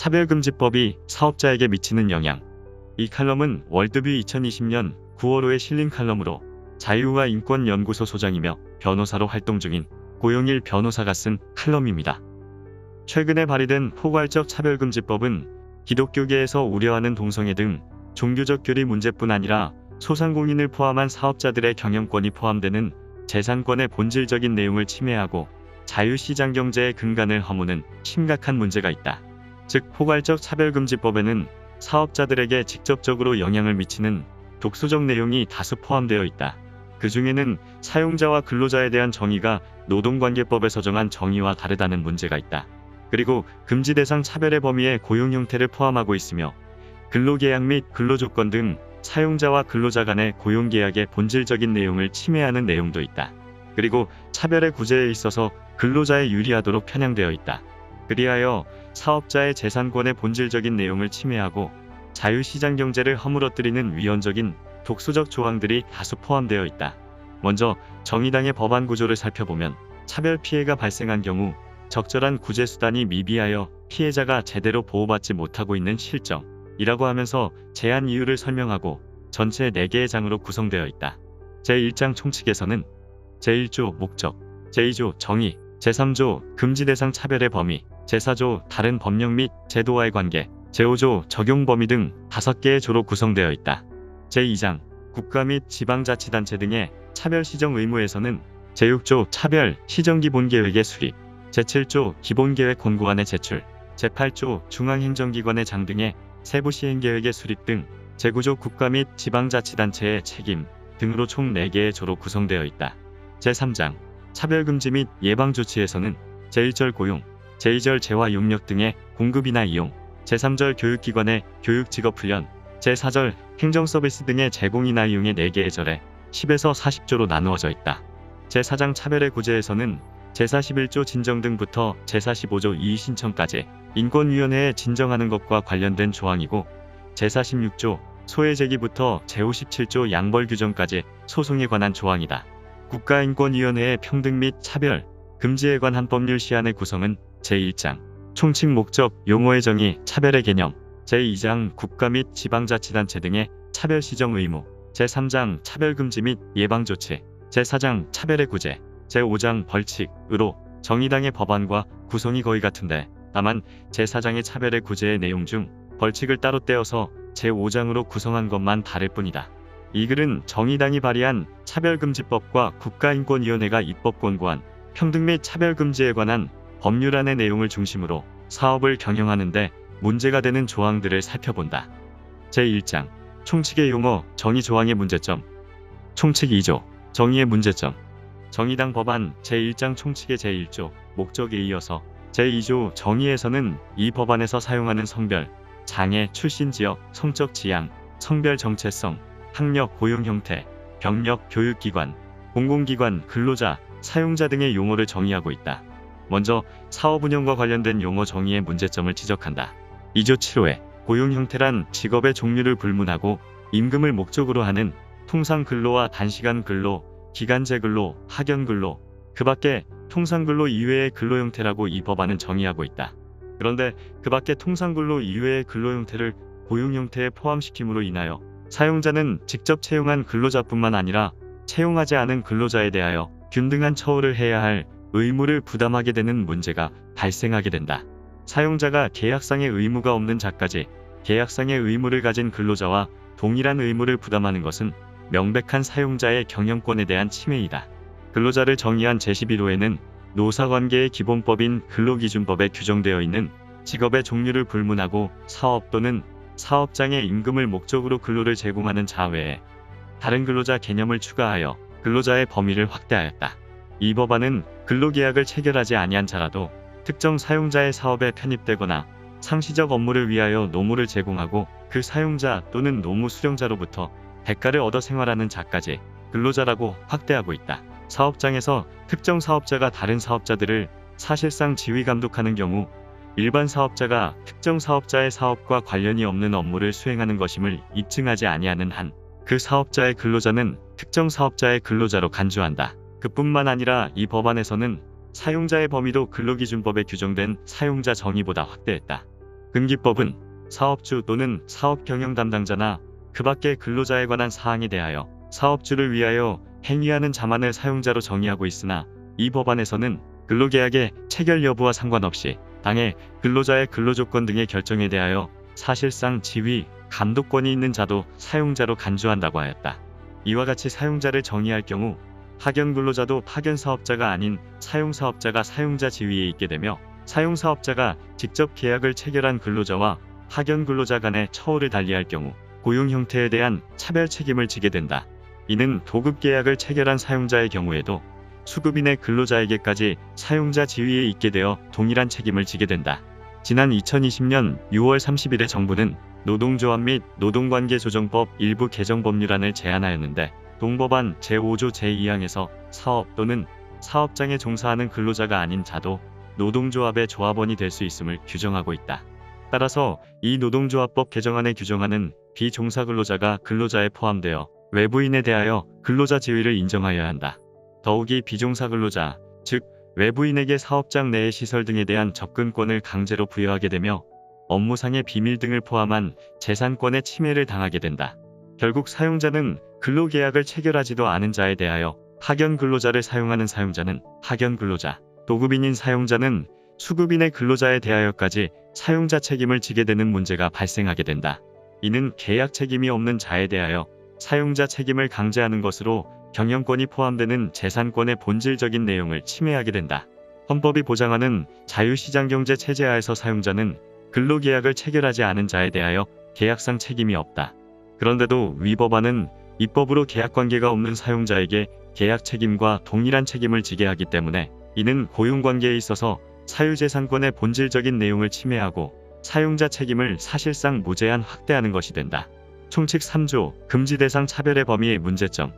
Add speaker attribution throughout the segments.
Speaker 1: 차별금지법이 사업자에게 미치는 영향. 이 칼럼은 월드뷰 2020년 9월호에 실린 칼럼으로 자유와 인권연구소 소장이며 변호사로 활동 중인 고용일 변호사가 쓴 칼럼입니다. 최근에 발의된 포괄적 차별금지법은 기독교계에서 우려하는 동성애 등 종교적 교리 문제뿐 아니라 소상공인을 포함한 사업자들의 경영권이 포함되는 재산권의 본질적인 내용을 침해하고 자유시장 경제의 근간을 허무는 심각한 문제가 있다. 즉, 포괄적 차별금지법에는 사업자들에게 직접적으로 영향을 미치는 독소적 내용이 다수 포함되어 있다. 그 중에는 사용자와 근로자에 대한 정의가 노동관계법에서 정한 정의와 다르다는 문제가 있다. 그리고 금지 대상 차별의 범위에 고용 형태를 포함하고 있으며 근로계약 및 근로조건 등 사용자와 근로자 간의 고용계약의 본질적인 내용을 침해하는 내용도 있다. 그리고 차별의 구제에 있어서 근로자에 유리하도록 편향되어 있다. 그리하여 사업자의 재산권의 본질적인 내용을 침해하고 자유시장 경제를 허물어뜨리는 위헌적인 독소적 조항들이 다수 포함되어 있다. 먼저 정의당의 법안 구조를 살펴보면 차별 피해가 발생한 경우 적절한 구제 수단이 미비하여 피해자가 제대로 보호받지 못하고 있는 실정이라고 하면서 제한 이유를 설명하고 전체 4개의 장으로 구성되어 있다. 제1장 총칙에서는 제1조 목적, 제2조 정의, 제3조 금지 대상 차별의 범위, 제4조 다른 법령 및 제도와의 관계, 제5조 적용 범위 등 5개의 조로 구성되어 있다. 제2장 국가 및 지방자치단체 등의 차별 시정 의무에서는 제6조 차별 시정 기본계획의 수립, 제7조 기본계획 권고안의 제출, 제8조 중앙행정기관의 장 등의 세부 시행계획의 수립 등 제9조 국가 및 지방자치단체의 책임 등으로 총 4개의 조로 구성되어 있다. 제3장 차별금지 및 예방조치에서는 제1절 고용, 제2절 재활용력 등의 공급이나 이용, 제3절 교육기관의 교육직업훈련, 제4절 행정서비스 등의 제공이나 이용의 4개의 절에 10에서 40조로 나누어져 있다. 제4장 차별의 구제에서는 제41조 진정 등부터 제45조 이의신청까지 인권위원회에 진정하는 것과 관련된 조항이고 제46조 소외제기부터 제57조 양벌 규정까지 소송에 관한 조항이다. 국가인권위원회의 평등 및 차별, 금지에 관한 법률 시안의 구성은 제1장 총칙 목적, 용어의 정의, 차별의 개념, 제2장 국가 및 지방자치단체 등의 차별 시정 의무, 제3장 차별금지 및 예방조치, 제4장 차별의 구제, 제5장 벌칙으로 정의당의 법안과 구성이 거의 같은데 다만 제4장의 차별의 구제의 내용 중 벌칙을 따로 떼어서 제5장으로 구성한 것만 다를 뿐이다. 이 글은 정의당이 발의한 차별금지법과 국가인권위원회가 입법 권고한 평등 및 차별금지에 관한 법률안의 내용을 중심으로 사업을 경영하는데 문제가 되는 조항들을 살펴본다. 제1장 총칙의 용어, 정의 조항의 문제점. 총칙 2조 정의의 문제점. 정의당 법안 제1장 총칙의 제1조 목적에 이어서 제2조 정의에서는 이 법안에서 사용하는 성별, 장애, 출신 지역, 성적 지향, 성별 정체성, 학력, 고용 형태, 병력, 교육기관, 공공기관, 근로자, 사용자 등의 용어를 정의하고 있다. 먼저 사업 운영과 관련된 용어 정의의 문제점을 지적한다. 2조 7호에 고용 형태란 직업의 종류를 불문하고 임금을 목적으로 하는 통상근로와 단시간 근로, 기간제 근로, 하견 근로, 그 밖에 통상근로 이외의 근로 형태라고 이 법안은 정의하고 있다. 그런데 그 밖에 통상근로 이외의 근로 형태를 고용 형태에 포함시킴으로 인하여 사용자는 직접 채용한 근로자뿐만 아니라 채용하지 않은 근로자에 대하여 균등한 처우를 해야 할 의무를 부담하게 되는 문제가 발생하게 된다. 사용자가 계약상의 의무가 없는 자까지 계약상의 의무를 가진 근로자와 동일한 의무를 부담하는 것은 명백한 사용자의 경영권에 대한 침해이다. 근로자를 정의한 제11호에는 노사관계의 기본법인 근로기준법에 규정되어 있는 직업의 종류를 불문하고 사업 또는 사업장의 임금을 목적으로 근로를 제공하는 자 외에 다른 근로자 개념을 추가하여 근로자의 범위를 확대하였다. 이 법안은 근로계약을 체결하지 아니한 자라도 특정 사용자의 사업에 편입되거나 상시적 업무를 위하여 노무를 제공하고 그 사용자 또는 노무 수령자로부터 대가를 얻어 생활하는 자까지 근로자라고 확대하고 있다. 사업장에서 특정 사업자가 다른 사업자들을 사실상 지휘 감독하는 경우 일반 사업자가 특정 사업자의 사업과 관련이 없는 업무를 수행하는 것임을 입증하지 아니하는 한 그 사업자의 근로자는 특정 사업자의 근로자로 간주한다. 그뿐만 아니라 이 법안에서는 사용자의 범위도 근로기준법에 규정된 사용자 정의보다 확대했다. 등기법은 사업주 또는 사업 경영 담당자나 그 밖의 근로자에 관한 사항에 대하여 사업주를 위하여 행위하는 자만을 사용자로 정의하고 있으나 이 법안에서는 근로계약의 체결 여부와 상관없이 당해 근로자의 근로조건 등의 결정에 대하여 사실상 지위, 감독권이 있는 자도 사용자로 간주한다고 하였다. 이와 같이 사용자를 정의할 경우 파견 근로자도 파견 사업자가 아닌 사용 사업자가 사용자 지위에 있게 되며 사용 사업자가 직접 계약을 체결한 근로자와 파견 근로자 간의 처우를 달리할 경우 고용 형태에 대한 차별 책임을 지게 된다. 이는 도급 계약을 체결한 사용자의 경우에도 수급인의 근로자에게까지 사용자 지위에 있게 되어 동일한 책임을 지게 된다. 지난 2020년 6월 30일에 정부는 노동조합 및 노동관계조정법 일부 개정 법률안을 제안하였는데 동법안 제5조 제2항에서 사업 또는 사업장에 종사하는 근로자가 아닌 자도 노동조합의 조합원이 될 수 있음을 규정하고 있다. 따라서 이 노동조합법 개정안에 규정하는 비종사 근로자가 근로자에 포함되어 외부인에 대하여 근로자 지위를 인정하여야 한다. 더욱이 비종사 근로자, 즉 외부인에게 사업장 내의 시설 등에 대한 접근권을 강제로 부여하게 되며 업무상의 비밀 등을 포함한 재산권의 침해를 당하게 된다. 결국 사용자는 근로계약을 체결하지도 않은 자에 대하여 파견 근로자를 사용하는 사용자는 파견 근로자, 도급인인 사용자는 수급인의 근로자에 대하여까지 사용자 책임을 지게 되는 문제가 발생하게 된다. 이는 계약 책임이 없는 자에 대하여 사용자 책임을 강제하는 것으로 경영권이 포함되는 재산권의 본질적인 내용을 침해하게 된다. 헌법이 보장하는 자유시장경제 체제하에서 사용자는 근로계약을 체결하지 않은 자에 대하여 계약상 책임이 없다. 그런데도 위 법안은 입법으로 계약관계가 없는 사용자에게 계약 책임과 동일한 책임을 지게 하기 때문에 이는 고용관계에 있어서 사유재산권의 본질적인 내용을 침해하고 사용자 책임을 사실상 무제한 확대하는 것이 된다. 총칙 3조 금지 대상 차별의 범위의 문제점.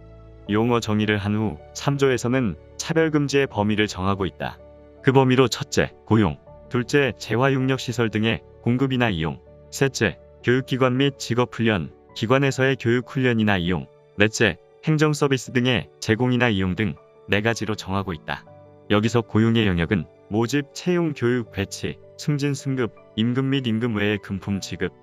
Speaker 1: 용어 정의를 한 후 3조에서는 차별금지의 범위를 정하고 있다. 그 범위로 첫째, 고용, 둘째, 재활용력시설 등의 공급이나 이용, 셋째, 교육기관 및 직업훈련, 기관에서의 교육훈련이나 이용, 넷째, 행정서비스 등의 제공이나 이용 등 4가지로 정하고 있다. 여기서 고용의 영역은 모집, 채용, 교육, 배치, 승진, 승급, 임금 및 임금 외의 금품 지급,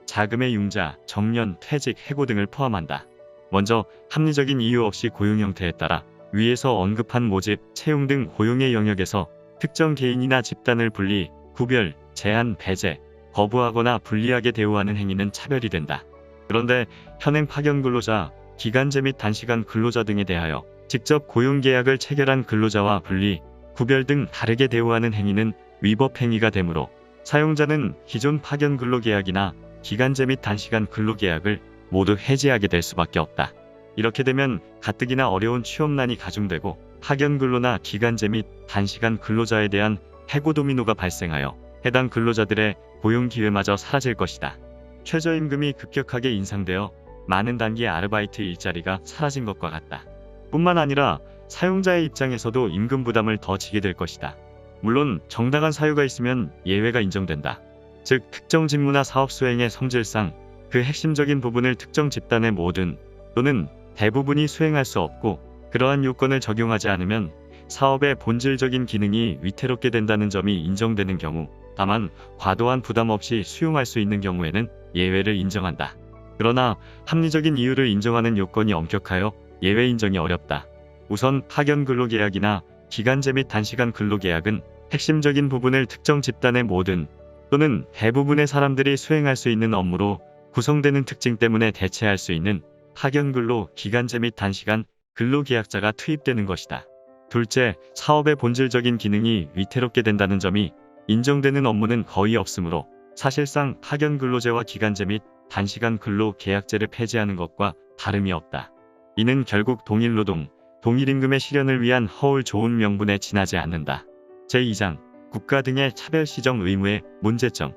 Speaker 1: 자금의 융자, 정년, 퇴직, 해고 등을 포함한다. 먼저 합리적인 이유 없이 고용 형태에 따라 위에서 언급한 모집, 채용 등 고용의 영역에서 특정 개인이나 집단을 분리, 구별, 제한, 배제, 거부하거나 불리하게 대우하는 행위는 차별이 된다. 그런데 현행 파견 근로자, 기간제 및 단시간 근로자 등에 대하여 직접 고용계약을 체결한 근로자와 분리, 구별 등 다르게 대우하는 행위는 위법 행위가 되므로 사용자는 기존 파견 근로계약이나 기간제 및 단시간 근로계약을 모두 해지하게 될 수밖에 없다. 이렇게 되면 가뜩이나 어려운 취업난이 가중되고 파견 근로나 기간제 및 단시간 근로자에 대한 해고 도미노가 발생하여 해당 근로자들의 고용 기회마저 사라질 것이다. 최저임금이 급격하게 인상되어 많은 단기의 아르바이트 일자리가 사라진 것과 같다. 뿐만 아니라 사용자의 입장에서도 임금 부담을 더 지게 될 것이다. 물론 정당한 사유가 있으면 예외가 인정된다. 즉 특정 직무나 사업 수행의 성질상 그 핵심적인 부분을 특정 집단의 모든 또는 대부분이 수행할 수 없고 그러한 요건을 적용하지 않으면 사업의 본질적인 기능이 위태롭게 된다는 점이 인정되는 경우, 다만 과도한 부담 없이 수용할 수 있는 경우에는 예외를 인정한다. 그러나 합리적인 이유를 인정하는 요건이 엄격하여 예외 인정이 어렵다. 우선 파견 근로계약이나 기간제 및 단시간 근로계약은 핵심적인 부분을 특정 집단의 모든 또는 대부분의 사람들이 수행할 수 있는 업무로 구성되는 특징 때문에 대체할 수 있는 파견 근로, 기간제 및 단시간 근로계약자가 투입되는 것이다. 둘째, 사업의 본질적인 기능이 위태롭게 된다는 점이 인정되는 업무는 거의 없으므로 사실상 파견 근로제와 기간제 및 단시간 근로계약제를 폐지하는 것과 다름이 없다. 이는 결국 동일노동, 동일임금의 실현을 위한 허울 좋은 명분에 지나지 않는다. 제2장 국가 등의 차별시정 의무의 문제점.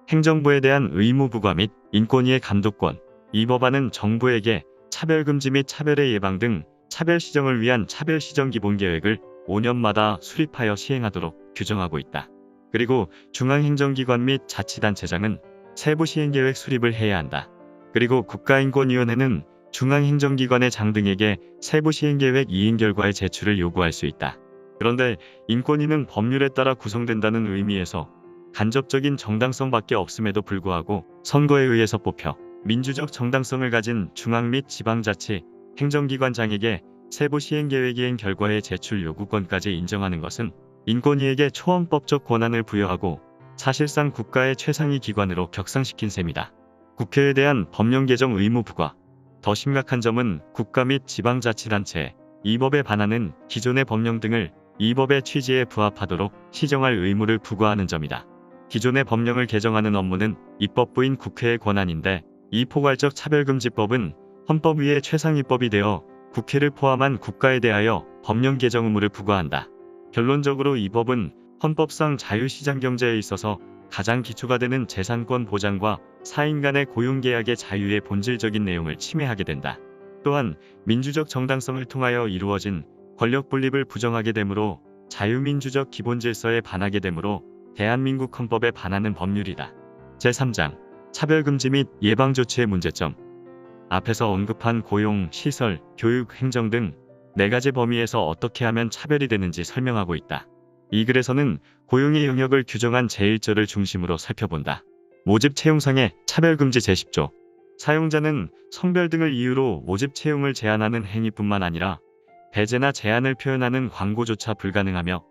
Speaker 1: 행정부에 대한 의무 부과 및 인권위의 감독권. 이 법안은 정부에게 차별금지 및 차별의 예방 등 차별시정을 위한 차별시정 기본계획을 5년마다 수립하여 시행하도록 규정하고 있다. 그리고 중앙행정기관 및 자치단체장은 세부 시행계획 수립을 해야 한다. 그리고 국가인권위원회는 중앙행정기관의 장 등에게 세부 시행계획 이행 결과의 제출을 요구할 수 있다. 그런데 인권위는 법률에 따라 구성된다는 의미에서 간접적인 정당성밖에 없음에도 불구하고 선거에 의해서 뽑혀 민주적 정당성을 가진 중앙 및 지방자치 행정기관장에게 세부 시행계획이행 결과의 제출 요구권까지 인정하는 것은 인권위에게 초헌법적 권한을 부여하고 사실상 국가의 최상위 기관으로 격상시킨 셈이다. 국회에 대한 법령 개정 의무 부과. 더 심각한 점은 국가 및 지방자치단체에 이 법에 반하는 기존의 법령 등을 이 법의 취지에 부합하도록 시정할 의무를 부과하는 점이다. 기존의 법령을 개정하는 업무는 입법부인 국회의 권한인데 이 포괄적 차별금지법은 헌법위의 최상위법이 되어 국회를 포함한 국가에 대하여 법령 개정 의무를 부과한다. 결론적으로 이 법은 헌법상 자유시장경제에 있어서 가장 기초가 되는 재산권 보장과 사인 간의 고용계약의 자유의 본질적인 내용을 침해하게 된다. 또한 민주적 정당성을 통하여 이루어진 권력 분립을 부정하게 되므로 자유민주적 기본질서에 반하게 되므로 대한민국 헌법에 반하는 법률이다. 제3장 차별금지 및 예방조치의 문제점. 앞에서 언급한 고용, 시설, 교육, 행정 등 4가지 범위에서 어떻게 하면 차별이 되는지 설명하고 있다. 이 글에서는 고용의 영역을 규정한 제1절을 중심으로 살펴본다. 모집 채용상의 차별금지 제10조. 사용자는 성별 등을 이유로 모집 채용을 제한하는 행위뿐만 아니라 배제나 제한을 표현하는 광고조차 불가능하며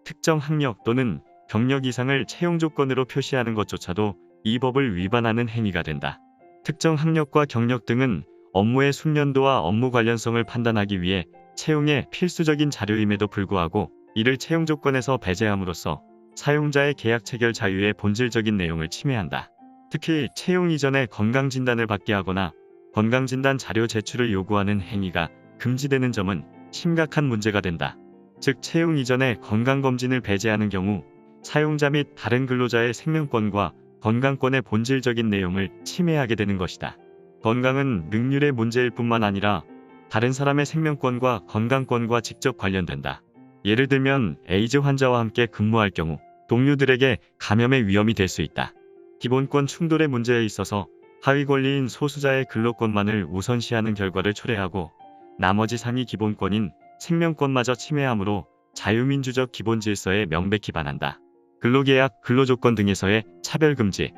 Speaker 1: 특정 학력 또는 경력 이상을 채용 조건으로 표시하는 것조차도 이 법을 위반하는 행위가 된다. 특정 학력과 경력 등은 업무의 숙련도와 업무 관련성을 판단하기 위해 채용의 필수적인 자료임에도 불구하고 이를 채용 조건에서 배제함으로써 사용자의 계약 체결 자유의 본질적인 내용을 침해한다. 특히 채용 이전에 건강진단을 받게 하거나 건강진단 자료 제출을 요구하는 행위가 금지되는 점은 심각한 문제가 된다. 즉 채용 이전에 건강검진을 배제하는 경우 사용자 및 다른 근로자의 생명권과 건강권의 본질적인 내용을 침해하게 되는 것이다. 건강은 능률의 문제일 뿐만 아니라 다른 사람의 생명권과 건강권과 직접 관련된다. 예를 들면 에이즈 환자와 함께 근무할 경우 동료들에게 감염의 위험이 될 수 있다. 기본권 충돌의 문제에 있어서 하위 권리인 소수자의 근로권만을 우선시하는 결과를 초래하고 나머지 상위 기본권인 생명권마저 침해하므로 자유민주적 기본질서에 명백히 반한다. 근로계약, 근로조건 등에서의 차별금지.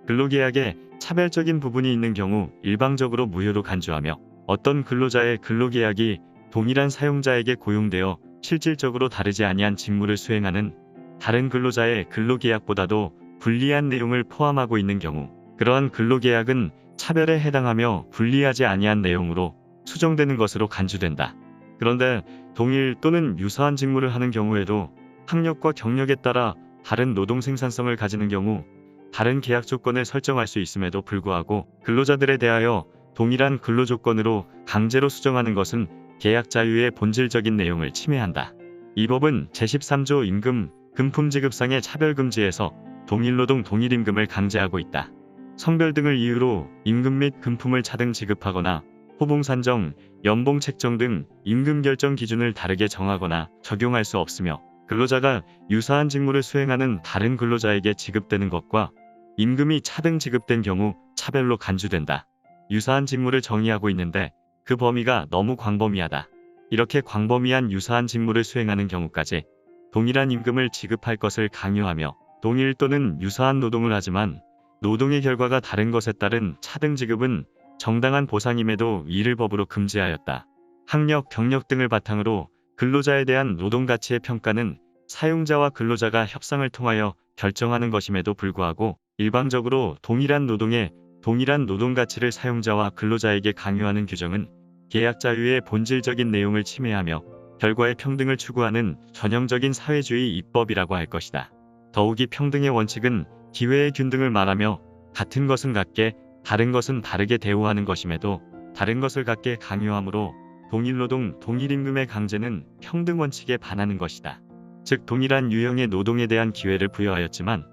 Speaker 1: 근로계약에 차별적인 부분이 있는 경우 일방적으로 무효로 간주하며 어떤 근로자의 근로계약이 동일한 사용자에게 고용되어 실질적으로 다르지 아니한 직무를 수행하는 다른 근로자의 근로계약보다도 불리한 내용을 포함하고 있는 경우 그러한 근로계약은 차별에 해당하며 불리하지 아니한 내용으로 수정되는 것으로 간주된다. 그런데 동일 또는 유사한 직무를 하는 경우에도 학력과 경력에 따라 다른 노동 생산성을 가지는 경우 다른 계약 조건을 설정할 수 있음에도 불구하고 근로자들에 대하여 동일한 근로조건으로 강제로 수정하는 것은 계약 자유의 본질적인 내용을 침해한다. 이 법은 제13조 임금, 금품지급상의 차별금지에서 동일노동 동일임금을 강제하고 있다. 성별 등을 이유로 임금 및 금품을 차등 지급하거나 호봉 산정, 연봉 책정 등 임금 결정 기준을 다르게 정하거나 적용할 수 없으며 근로자가 유사한 직무를 수행하는 다른 근로자에게 지급되는 것과 임금이 차등 지급된 경우 차별로 간주된다. 유사한 직무를 정의하고 있는데 그 범위가 너무 광범위하다. 이렇게 광범위한 유사한 직무를 수행하는 경우까지 동일한 임금을 지급할 것을 강요하며 동일 또는 유사한 노동을 하지만 노동의 결과가 다른 것에 따른 차등 지급은 정당한 보상임에도 이를 법으로 금지하였다. 학력, 경력 등을 바탕으로 근로자에 대한 노동 가치의 평가는 사용자와 근로자가 협상을 통하여 결정하는 것임에도 불구하고 일방적으로 동일한 노동의 동일한 노동 가치를 사용자와 근로자에게 강요하는 규정은 계약 자유의 본질적인 내용을 침해하며 결과의 평등을 추구하는 전형적인 사회주의 입법이라고 할 것이다. 더욱이 평등의 원칙은 기회의 균등을 말하며 같은 것은 같게 다른 것은 다르게 대우하는 것임에도 다른 것을 같게 강요하므로 동일노동, 동일임금의 강제는 평등 원칙에 반하는 것이다. 즉 동일한 유형의 노동에 대한 기회를 부여하였지만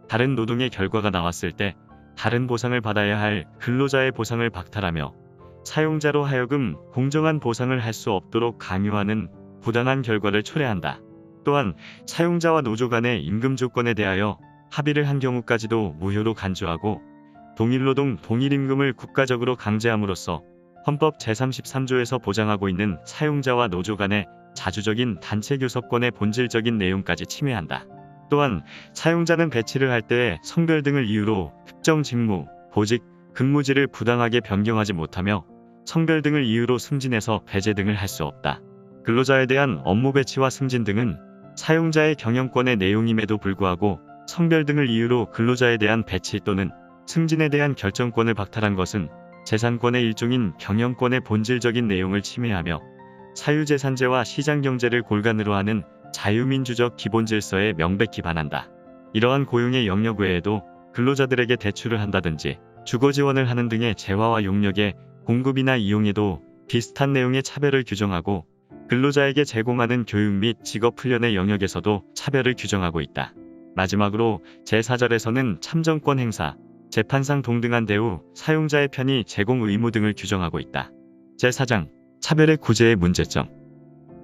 Speaker 1: 다른 노동의 결과가 나왔을 때 다른 보상을 받아야 할 근로자의 보상을 박탈하며 사용자로 하여금 공정한 보상을 할 수 없도록 강요하는 부당한 결과를 초래한다. 또한 사용자와 노조 간의 임금 조건에 대하여 합의를 한 경우까지도 무효로 간주하고 동일노동, 동일임금을 국가적으로 강제함으로써 헌법 제33조에서 보장하고 있는 사용자와 노조 간의 자주적인 단체 교섭권의 본질적인 내용까지 침해한다. 또한 사용자는 배치를 할 때 성별 등을 이유로 특정 직무, 보직, 근무지를 부당하게 변경하지 못하며 성별 등을 이유로 승진해서 배제 등을 할 수 없다. 근로자에 대한 업무 배치와 승진 등은 사용자의 경영권의 내용임에도 불구하고 성별 등을 이유로 근로자에 대한 배치 또는 승진에 대한 결정권을 박탈한 것은 재산권의 일종인 경영권의 본질적인 내용을 침해하며 사유재산제와 시장경제를 골간으로 하는 자유민주적 기본질서에 명백히 반한다. 이러한 고용의 영역 외에도 근로자들에게 대출을 한다든지 주거 지원을 하는 등의 재화와 용역의 공급이나 이용에도 비슷한 내용의 차별을 규정하고 근로자에게 제공하는 교육 및 직업훈련의 영역에서도 차별을 규정하고 있다. 마지막으로 제4절에서는 참정권 행사, 재판상 동등한 대우, 사용자의 편의 제공 의무 등을 규정하고 있다. 제4장 차별의 구제의 문제점.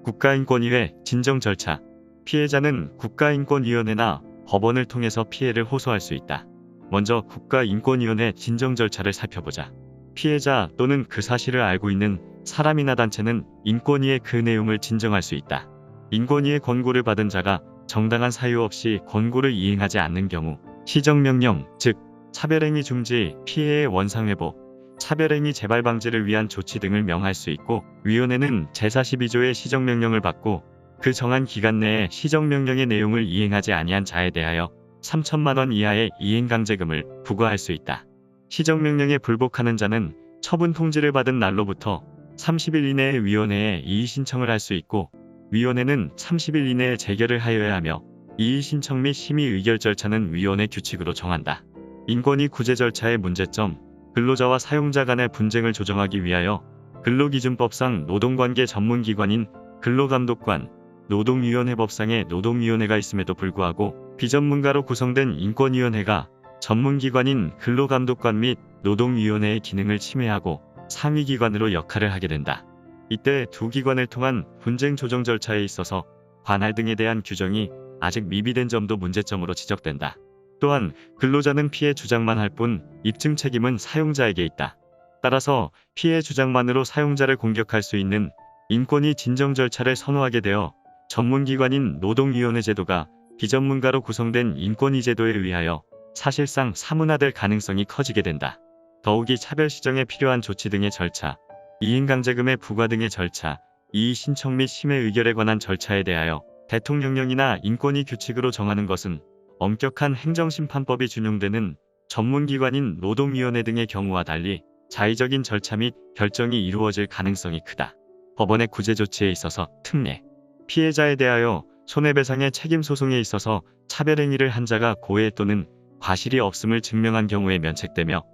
Speaker 1: 국가인권위회 진정 절차. 피해자는 국가인권위원회나 법원을 통해서 피해를 호소할 수 있다. 먼저 국가인권위원회 진정 절차를 살펴보자. 피해자 또는 그 사실을 알고 있는 사람이나 단체는 인권위에 그 내용을 진정할 수 있다. 인권위의 권고를 받은 자가 정당한 사유 없이 권고를 이행하지 않는 경우 시정명령, 즉 차별행위 중지, 피해의 원상회복, 차별행위 재발 방지를 위한 조치 등을 명할 수 있고, 위원회는 제42조의 시정명령을 받고 그 정한 기간 내에 시정명령의 내용을 이행하지 아니한 자에 대하여 3천만 원 이하의 이행강제금을 부과할 수 있다. 시정명령에 불복하는 자는 처분 통지를 받은 날로부터 30일 이내에 위원회에 이의 신청을 할 수 있고, 위원회는 30일 이내에 재결을 하여야 하며 이의 신청 및 심의 의결 절차는 위원회 규칙으로 정한다. 인권위 구제 절차의 문제점. 근로자와 사용자 간의 분쟁을 조정하기 위하여 근로기준법상 노동관계 전문기관인 근로감독관, 노동위원회법상의 노동위원회가 있음에도 불구하고 비전문가로 구성된 인권위원회가 전문기관인 근로감독관 및 노동위원회의 기능을 침해하고 상위기관으로 역할을 하게 된다. 이때 두 기관을 통한 분쟁 조정 절차에 있어서 관할 등에 대한 규정이 아직 미비된 점도 문제점으로 지적된다. 또한 근로자는 피해 주장만 할 뿐 입증 책임은 사용자에게 있다. 따라서 피해 주장만으로 사용자를 공격할 수 있는 인권위 진정 절차를 선호하게 되어 전문기관인 노동위원회 제도가 비전문가로 구성된 인권위 제도에 의하여 사실상 사문화될 가능성이 커지게 된다. 더욱이 차별 시정에 필요한 조치 등의 절차, 이행강제금의 부과 등의 절차, 이의 신청 및 심의 의결에 관한 절차에 대하여 대통령령이나 인권위 규칙으로 정하는 것은 엄격한 행정심판법이 준용되는 전문기관인 노동위원회 등의 경우와 달리 자의적인 절차 및 결정이 이루어질 가능성이 크다. 법원의 구제 조치에 있어서 특례. 피해자에 대하여 손해배상의 책임 소송에 있어서 차별행위를 한 자가 고의 또는 과실이 없음을 증명한 경우에 면책되며,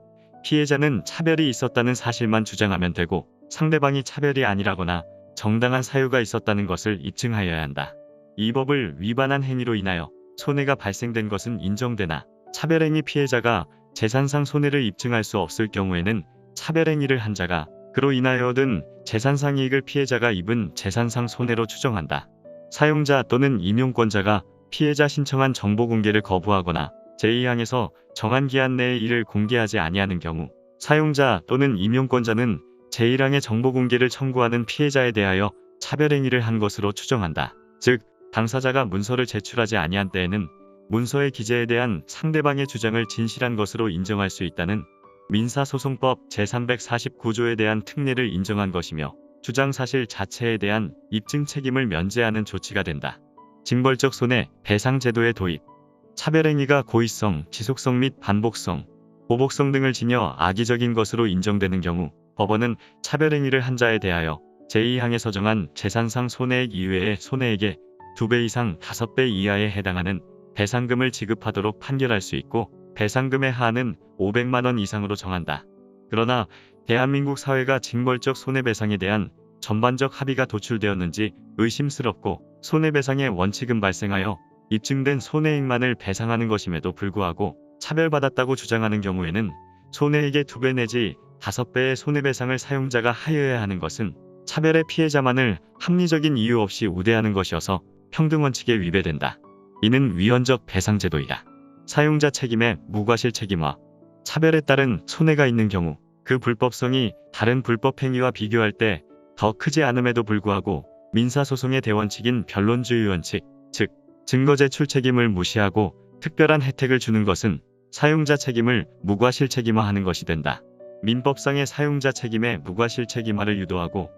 Speaker 1: 피해자는 차별이 있었다는 사실만 주장하면 되고 상대방이 차별이 아니라거나 정당한 사유가 있었다는 것을 입증하여야 한다. 이 법을 위반한 행위로 인하여 손해가 발생된 것은 인정되나 차별행위 피해자가 재산상 손해를 입증할 수 없을 경우에는 차별행위를 한 자가 그로 인하여 얻은 재산상 이익을 피해자가 입은 재산상 손해로 추정한다. 사용자 또는 임용권자가 피해자 신청한 정보 공개를 거부하거나 제2항에서 정한 기한 내에 이를 공개하지 아니하는 경우 사용자 또는 임용권자는 제1항의 정보 공개를 청구하는 피해자에 대하여 차별행위를 한 것으로 추정한다. 즉, 당사자가 문서를 제출하지 아니한 때에는 문서의 기재에 대한 상대방의 주장을 진실한 것으로 인정할 수 있다는 민사소송법 제349조에 대한 특례를 인정한 것이며, 주장 사실 자체에 대한 입증 책임을 면제하는 조치가 된다. 징벌적 손해 배상 제도의 도입. 차별행위가 고의성, 지속성 및 반복성, 보복성 등을 지녀 악의적인 것으로 인정되는 경우 법원은 차별행위를 한 자에 대하여 제2항에서 정한 재산상 손해액 이외의 손해액의 2배 이상 5배 이하에 해당하는 배상금을 지급하도록 판결할 수 있고, 배상금의 하한은 500만 원 이상으로 정한다. 그러나 대한민국 사회가 징벌적 손해배상에 대한 전반적 합의가 도출되었는지 의심스럽고, 손해배상의 원칙은 발생하여 입증된 손해액만을 배상하는 것임에도 불구하고 차별받았다고 주장하는 경우에는 손해액의 2배 내지 5배의 손해배상을 사용자가 하여야 하는 것은 차별의 피해자만을 합리적인 이유 없이 우대하는 것이어서 평등원칙에 위배된다. 이는 위헌적 배상제도이다. 사용자 책임의 무과실 책임화. 차별에 따른 손해가 있는 경우 그 불법성이 다른 불법행위와 비교할 때 더 크지 않음에도 불구하고 민사소송의 대원칙인 변론주의 원칙, 즉 증거 제출 책임을 무시하고 특별한 혜택을 주는 것은 사용자 책임을 무과실책임화하는 것이 된다. 민법상의 사용자 책임의 무과실책임화를 유도하고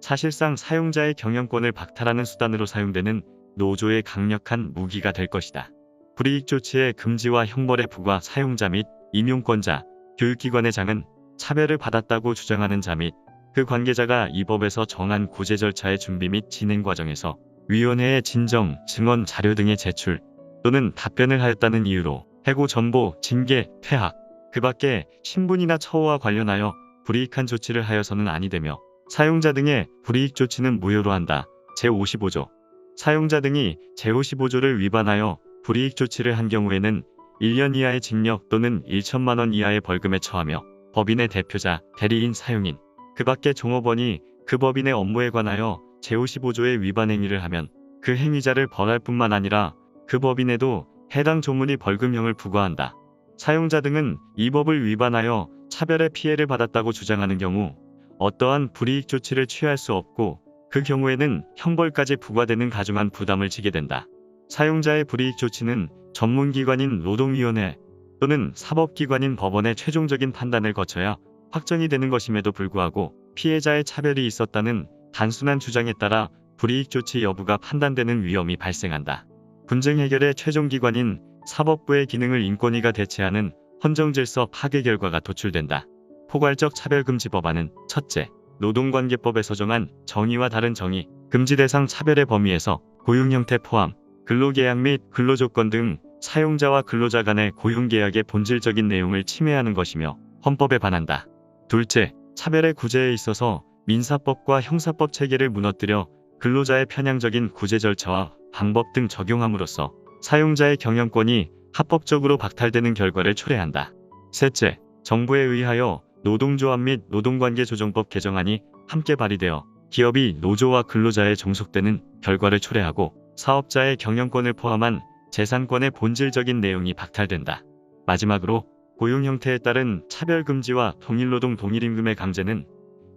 Speaker 1: 사실상 사용자의 경영권을 박탈하는 수단으로 사용되는 노조의 강력한 무기가 될 것이다. 불이익 조치의 금지와 형벌의 부과 사용자 및 임용권자, 교육기관의 장은 차별을 받았다고 주장하는 자 및 그 관계자가 이 법에서 정한 구제 절차의 준비 및 진행 과정에서 위원회에 진정, 증언 자료 등의 제출 또는 답변을 하였다는 이유로 해고, 전보, 징계, 퇴학, 그 밖에 신분이나 처우와 관련하여 불이익한 조치를 하여서는 아니 되며 사용자 등의 불이익 조치는 무효로 한다. 제55조. 사용자 등이 제55조를 위반하여 불이익 조치를 한 경우에는 1년 이하의 징역 또는 1천만 원 이하의 벌금에 처하며 법인의 대표자, 대리인, 사용인, 그 밖의 종업원이 그 법인의 업무에 관하여 제55조의 위반 행위를 하면 그 행위자를 벌할 뿐만 아니라 그 법인에도 해당 조문이 벌금형을 부과한다. 사용자 등은 이 법을 위반하여 차별의 피해를 받았다고 주장하는 경우 어떠한 불이익 조치를 취할 수 없고 그 경우에는 형벌까지 부과되는 가중한 부담을 지게 된다. 사용자의 불이익 조치는 전문기관인 노동위원회 또는 사법기관인 법원의 최종적인 판단을 거쳐야 확정이 되는 것임에도 불구하고 피해자의 차별이 있었다는 단순한 주장에 따라 불이익 조치 여부가 판단되는 위험이 발생한다. 분쟁 해결의 최종기관인 사법부의 기능을 인권위가 대체하는 헌정질서 파괴 결과가 도출된다. 포괄적 차별금지 법안은 첫째, 노동관계법에서 정한 정의와 다른 정의, 금지 대상 차별의 범위에서 고용 형태 포함, 근로계약 및 근로조건 등 사용자와 근로자 간의 고용계약의 본질적인 내용을 침해하는 것이며 헌법에 반한다. 둘째, 차별의 구제에 있어서 민사법과 형사법 체계를 무너뜨려 근로자의 편향적인 구제 절차와 방법 등 적용함으로써 사용자의 경영권이 합법적으로 박탈되는 결과를 초래한다. 셋째, 정부에 의하여 노동조합 및 노동관계조정법 개정안이 함께 발의되어 기업이 노조와 근로자에 종속되는 결과를 초래하고 사업자의 경영권을 포함한 재산권의 본질적인 내용이 박탈된다. 마지막으로 고용 형태에 따른 차별금지와 동일노동 동일임금의 강제는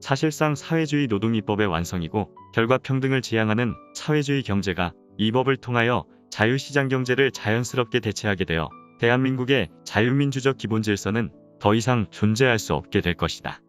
Speaker 1: 사실상 사회주의 노동입법의 완성이고 결과 평등을 지향하는 사회주의 경제가 이 법을 통하여 자유시장경제를 자연스럽게 대체하게 되어 대한민국의 자유민주적 기본질서는 더 이상 존재할 수 없게 될 것이다.